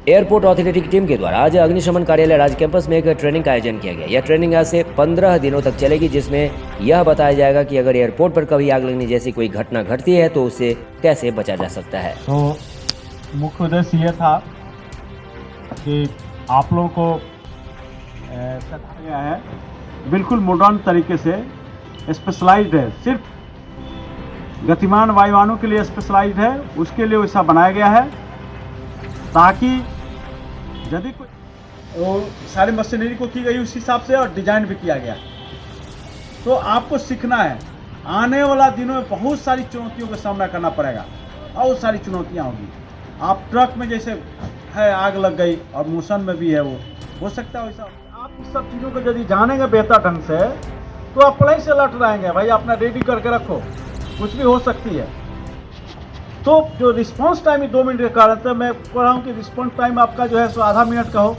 Airport authority की team के द्वारा आज अग्निशमन कार्यालय राज कैंपस में एक ट्रेनिंग का आयोजन किया गया। यह ट्रेनिंग आज से 15 दिनों तक चलेगी, जिसमें यह बताया जाएगा कि अगर एयरपोर्ट पर कभी आग लगने जैसी कोई घटना घटती है तो उससे कैसे बचा जा सकता है। तो मुख्य उद्देश्य ये था कि आप लोगों को सिखाया गया है, बिल्कुल मॉडर्न तरीके से स्पेशलाइज्ड है, सिर्फ गतिमान वायुयानों के लिए स्पेशलाइज्ड है, उसके लिए वैसा बनाया गया है ताकि यदि कोई वो सारी मशीनरी को की गई उस हिसाब से और डिजाइन भी किया गया। तो आपको सीखना है, आने वाला दिनों में बहुत सारी चुनौतियों का सामना करना पड़ेगा, बहुत सारी चुनौतियां होगी। आप ट्रक में जैसे है आग लग गई और मोशन में भी है, वो हो सकता है वैसा। आप इस सब चीज़ों को यदि जानेंगे बेहतर ढंग से तो आप पहले से अलर्ट रहेंगे, भाई अपना रेडी करके रखो, कुछ भी हो सकती है। तो जो रिस्पांस टाइम 2 मिनट के कारण, तो मैं कह रहा हूँ कि रिस्पांस टाइम आपका जो है सो आधा मिनट का हो,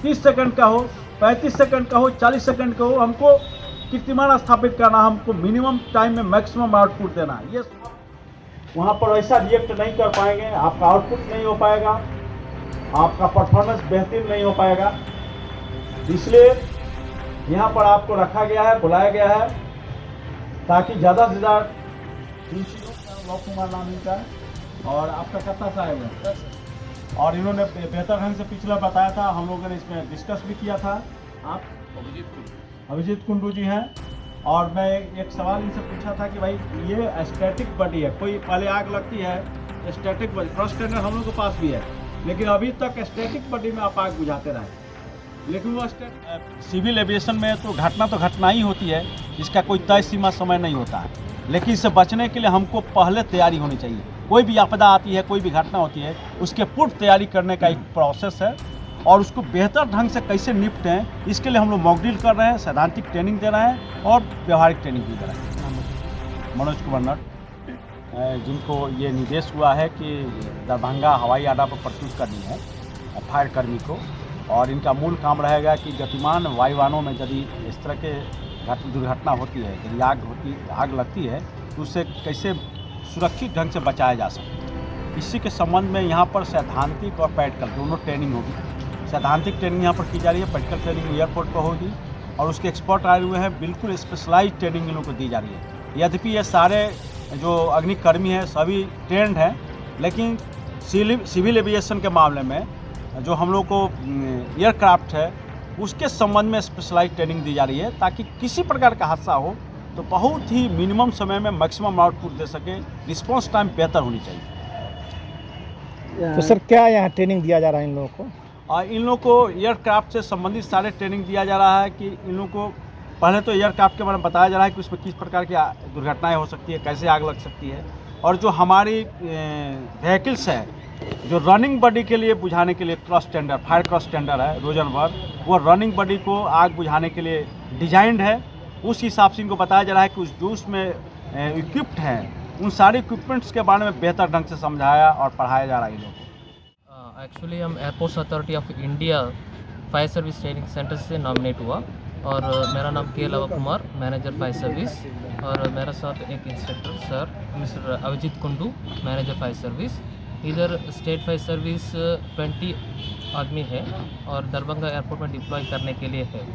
30 सेकंड का हो, 35 सेकंड का हो, 40 सेकंड का हो। हमको कीर्तिमान स्थापित करना, हमको मिनिमम टाइम में मैक्सिमम आउटपुट देना है। ये वहाँ पर ऐसा रिएक्ट नहीं कर पाएंगे, आपका आउटपुट नहीं हो पाएगा, आपका परफॉर्मेंस बेहतर नहीं हो पाएगा। इसलिए यहाँ पर आपको रखा गया है, बुलाया गया है ताकि ज़्यादा से ज़्यादा कुमार नाम इनका, और आपका कितना साहब है, और इन्होंने बेहतर ढंग से पिछला बताया था, हम लोगों ने इसमें डिस्कस भी किया था। आप अभिजीत कुंडू जी हैं, और मैं एक सवाल इनसे पूछा था कि भाई ये स्टैटिक बॉडी है, कोई पहले आग लगती है स्टैटिक बॉडी, फर्स्ट टेंडर हम लोग के पास भी है, लेकिन अभी तक स्टैटिक बॉडी में आप आग बुझाते रहे। लेकिन वो सिविल एविएशन में तो घटना ही होती है, इसका कोई तय सीमा समय नहीं होता है, लेकिन इससे बचने के लिए हमको पहले तैयारी होनी चाहिए। कोई भी आपदा आती है, कोई भी घटना होती है, उसके पूर्व तैयारी करने का एक प्रोसेस है, और उसको बेहतर ढंग से कैसे निपटें इसके लिए हम लोग मॉक ड्रिल कर रहे हैं, सैद्धांतिक ट्रेनिंग दे रहे हैं और व्यवहारिक ट्रेनिंग भी दे रहे हैं। मनोज कुमार नट, जिनको ये निर्देश हुआ है कि दरभंगा हवाई अड्डा पर प्रस्तुत करनी है फायर कर्मी को, और इनका मूल काम रहेगा कि गतिमान वायुयानों में यदि इस तरह के दुर्घटना होती है, यदि आग लगती है तो उससे कैसे सुरक्षित ढंग से बचाया जा सके। इसी के संबंध में यहाँ पर सैद्धांतिक और प्रैक्टिकल दोनों ट्रेनिंग होगी। सैद्धांतिक ट्रेनिंग यहाँ पर की जा रही है, प्रैक्टिकल ट्रेनिंग एयरपोर्ट पर होगी, और उसके एक्सपर्ट आए हुए हैं, बिल्कुल स्पेशलाइज ट्रेनिंग इन लोगों को दी जा रही है। यद्यपि ये सारे जो अग्निकर्मी हैं सभी ट्रेंड हैं, लेकिन सिविल एविएशन के मामले में जो हम लोग को एयरक्राफ्ट है उसके संबंध में स्पेशलाइज ट्रेनिंग दी जा रही है, ताकि किसी प्रकार का हादसा हो तो बहुत ही मिनिमम समय में मैक्सिमम आउटपुट दे सके, रिस्पांस टाइम बेहतर होनी चाहिए। तो सर क्या यहाँ ट्रेनिंग दिया जा रहा है इन लोगों को? इन लोगों को एयरक्राफ्ट से संबंधित सारे ट्रेनिंग दिया जा रहा है कि इन लोगों को पहले तो एयरक्राफ्ट के बारे में बताया जा रहा है कि उसमें किस प्रकार की दुर्घटनाएँ हो सकती है, कैसे आग लग सकती है, और जो हमारी व्हीकल्स है जो रनिंग बॉडी के लिए बुझाने के लिए cross tender, fire cross tender है रोजनवर्ग, वो रनिंग बॉडी को आग बुझाने के लिए डिजाइंड है। उस हिसाब से इनको बताया जा रहा है कि जो उसमें इक्विप्ड हैं उन सारे इक्विपमेंट्स के बारे में बेहतर ढंग से समझाया और पढ़ाया जा रहा है इन लोगों को। एक्चुअली हम airports authority of India fire service training centre से नॉमिनेट हुआ, और मेरा नाम K Luv Kumar, manager fire service, और मेरे साथ एक instructor sir mister Abhijit Kundu, manager fire service. इधर स्टेट फायर सर्विस 20 आदमी है और दरभंगा एयरपोर्ट में डिप्लॉय करने के लिए है,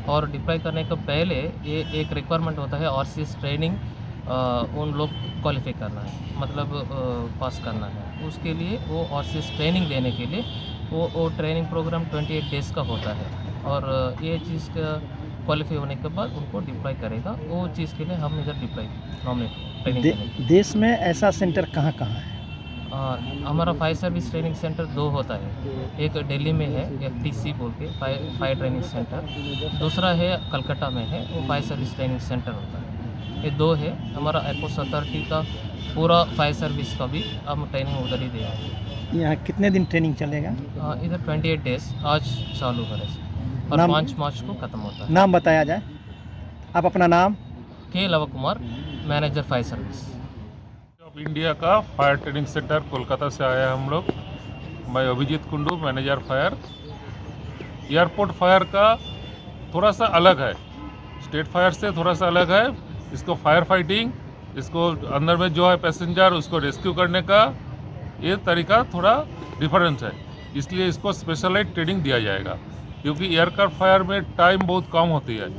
और डिप्लॉय करने का पहले ये एक रिक्वायरमेंट होता है RCS ट्रेनिंग, उन लोग क्वालिफाई करना है, मतलब पास करना है। उसके लिए वो RCS ट्रेनिंग देने के लिए वो ट्रेनिंग प्रोग्राम 28 डेज़ का होता है, और ये चीज़ का क्वालिफाई होने के बाद उनको डिप्लॉय करेगा। वो चीज़ के लिए हम इधर डिप्लॉय नॉमिनेट ट्रेनिंग देश में ऐसा सेंटर कहाँ कहाँ है? हमारा फायर सर्विस ट्रेनिंग सेंटर 2 होता है, एक दिल्ली में है FTC बोल के फायर ट्रेनिंग सेंटर, दूसरा है कलकत्ता में है, वो फायर सर्विस ट्रेनिंग सेंटर होता है। ये 2 है। हमारा एयरपोर्ट अथॉरिटी का पूरा फायर सर्विस का भी हम ट्रेनिंग उधर ही दे रहे हैं। यहाँ कितने दिन ट्रेनिंग चलेगा? इधर 28 डेज़ आज चालू है और 5 मार्च को ख़त्म होता है। नाम बताया जाए, आप अपना नाम? K Luv Kumar, manager fire service India का फायर ट्रेनिंग सेंटर कोलकाता से आया हम लोग। मैं Abhijit Kundu, manager fire. Airport fire का थोड़ा सा अलग है, स्टेट फायर से थोड़ा सा अलग है। इसको फायर फाइटिंग, इसको अंदर में जो है पैसेंजर उसको रेस्क्यू करने का ये तरीका थोड़ा डिफरेंस है। इसलिए इसको स्पेशलाइज ट्रेनिंग दिया जाएगा, क्योंकि एयरक्राफ्ट फायर में टाइम बहुत कम होती है,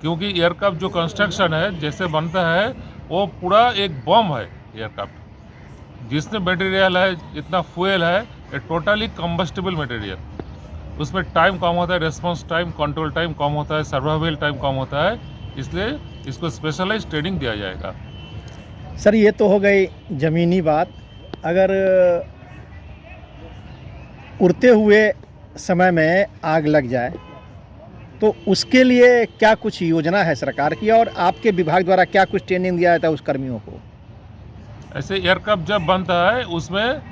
क्योंकि एयरक्राफ्ट जो कंस्ट्रक्शन है जैसे बनता है वो पूरा एक बम है। एयरक्राफ्ट जिसमें मटेरियल है, इतना फ्यूल है, ये टोटली कंबस्टिबल मटेरियल, उसमें टाइम कम होता है, रिस्पॉन्स टाइम, कंट्रोल टाइम कम होता है, सर्वाइवल टाइम कम होता है, इसलिए इसको स्पेशलाइज ट्रेनिंग दिया जाएगा। सर ये तो हो गई ज़मीनी बात। अगर उड़ते हुए समय में आग लग जाए तो उसके लिए क्या कुछ योजना है सरकार की, और आपके विभाग द्वारा क्या कुछ ट्रेनिंग दिया जाता है उस कर्मियों को? ऐसे एयरक्राफ्ट जब बनता है उसमें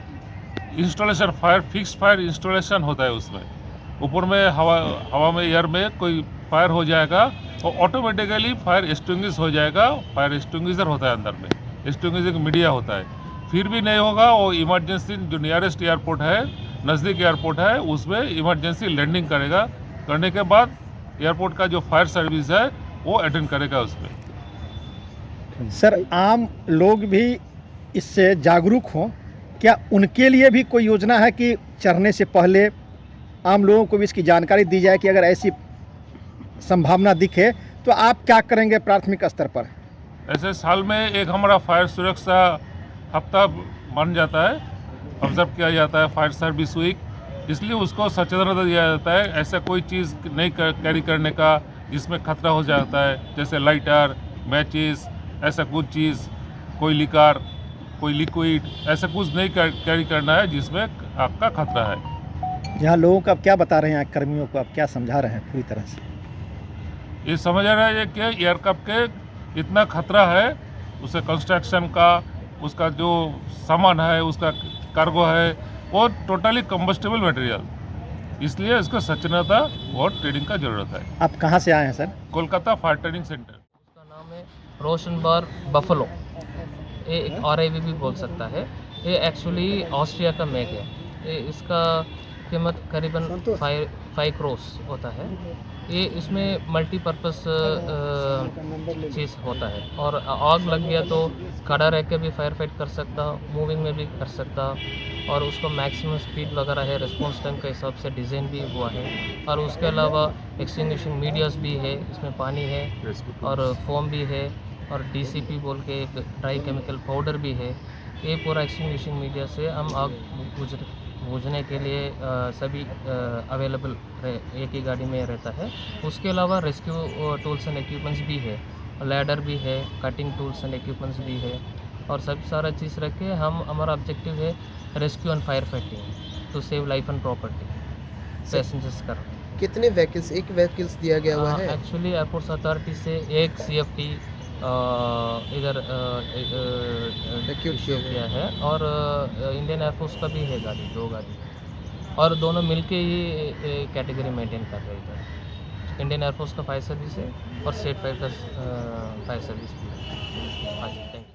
installation fire, fix fire installation होता है, उसमें ऊपर में हवा में, एयर में कोई फायर हो जाएगा और ऑटोमेटिकली फायर एक्सटिंग्विश हो जाएगा। फायर एक्सटिंग्विशर होता है अंदर में, एक्सटिंग्विशिंग मीडिया होता है, फिर भी नहीं होगा वो इमरजेंसी जो नियरेस्ट एयरपोर्ट है, नज़दीक एयरपोर्ट है, उसमें इमरजेंसी लैंडिंग करेगा। करने के बाद एयरपोर्ट का जो फायर सर्विस है वो अटेंड करेगा उसमें। सर आम लोग भी इससे जागरूक हों, क्या उनके लिए भी कोई योजना है कि चढ़ने से पहले आम लोगों को भी इसकी जानकारी दी जाए कि अगर ऐसी संभावना दिखे तो आप क्या करेंगे प्राथमिक स्तर पर? ऐसे साल में एक हमारा फायर सुरक्षा हफ्ता बन जाता है, ऑब्जर्व किया जाता है, फायर सर्विस वीक, इसलिए उसको सचेतनता दिया जाता है ऐसा कोई चीज़ नहीं कैरी करने का जिसमें खतरा हो जाता है, जैसे लाइटर, मैचिस, ऐसा कुछ चीज़, कोई लिकार, कोई लिक्विड, ऐसा कुछ नहीं कैरी करना है जिसमें आग का खतरा है। यहाँ लोगों को आप क्या बता रहे हैं, कर्मियों को आप क्या समझा रहे हैं पूरी तरह से? ये समझ रहा है कि एयरक्राफ्ट के इतना खतरा है, उसे कंस्ट्रक्शन का, उसका जो सामान है, उसका कार्गो है, वो टोटली कंबस्टिबल मटेरियल, इसलिए इसको सचेतनता और ट्रेनिंग का जरूरत है। आप कहाँ से आए हैं sir? Kolkata fire training centre. उसका नाम है रोशन बार बफलो, ये एक RIV भी बोल सकता है। ये एक्चुअली ऑस्ट्रिया का मेक है। ये इसका कीमत करीबन 5 करोड़ होता है। ये इसमें मल्टीपर्पज़ चीज़ होता है, और आग लग गया तो खड़ा रह के भी फायर फाइट कर सकता, मूविंग में भी कर सकता, और उसको मैक्सिमम स्पीड वगैरह है, रिस्पॉन्स टाइम के हिसाब से डिज़ाइन भी हुआ है। और उसके अलावा एक्सटिंग्विशिंग मीडियाज भी है, इसमें पानी है और फोम भी है, और DCP बोल के एक ड्राई केमिकल पाउडर भी है। ये पूरा एक्सटिंग्विशिंग मीडिया से हम आग बुझने के लिए सभी अवेलेबल एक ही गाड़ी में रहता है। उसके अलावा रेस्क्यू टूल्स एंड इक्विपमेंट्स भी है, लैडर भी है, कटिंग टूल्स एंड इक्विपमेंट्स भी है, और सब सारा चीज़ रख के हमारा ऑब्जेक्टिव है rescue and fire fighting to save life and property passengers का। कितने व्हीकल्स, एक व्हीकल्स दिया गया हुआ है? एक्चुअली एयरपोर्ट्स अथॉरिटी से एक CFT इधर इश्यू किया है, और इंडियन एयरफोर्स का भी है गाड़ी, 2 गाड़ी, और दोनों मिलके ही कैटेगरी मेंटेन कर रहे हैं। इंडियन एयरफोर्स का फायर सर्विस है और स्टेट फायर सर्विस भी है। हाँ जी, थैंक यू।